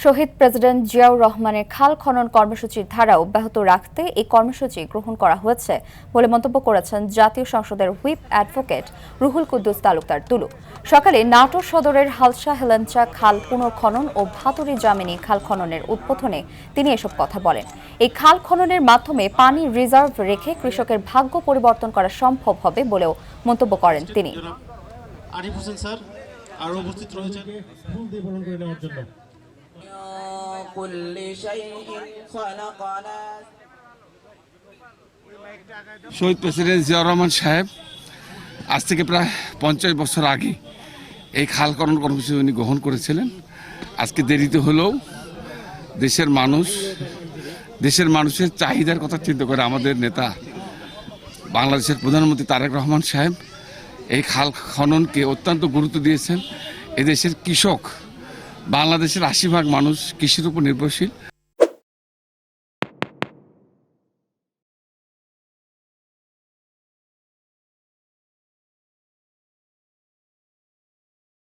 শহীদ president Ziaur রহমানের খাল খনন কর্মসূচির ধারা অব্যাহত রাখতে এই কর্মসূচি গ্রহণ করা হয়েছে বলে মন্তব্য করেছেন জাতীয় সংসদের হুইপ অ্যাডভোকেট রুহুল কুদ্দুস তালুকদার তুলু। সকালে নাটোর সদরের হালসা হেলেঞ্চা খাল পুনর্খনন ও ভাতুরি জামিনী খাল খননের উদ্বোধনে তিনি এসব কথা বলেন। এই খাল খননের মাধ্যমে পানি রিজার্ভ রেখে কৃষকের ভাগ্য পরিবর্তন করা সম্ভব হবে বলেও মন্তব্য করেন তিনি। আরিফ হোসেন স্যার আরো উপস্থিত রয়েছেন ফুল দিয়ে বরণ করে নেওয়ার জন্য। শহীদ প্রেসিডেন্ট জিয়াউর রহমান সাহেব আজ থেকে প্রায় 50 বছর আগে এই খাল খনন কর্মসূচি উনি গ্রহণ করেছিলেন। আজকে দেরিতে হলেও দেশের মানুষের চাহিদার কথা চিন্তা করে আমাদের নেতা বাংলাদেশের প্রধানমন্ত্রী তারেক রহমান সাহেব এই খাল খননকে অত্যন্ত গুরুত্ব দিয়েছেন। এদেশের কৃষক, বাংলাদেশের 80% মানুষ কৃষির উপর নির্ভরশীল।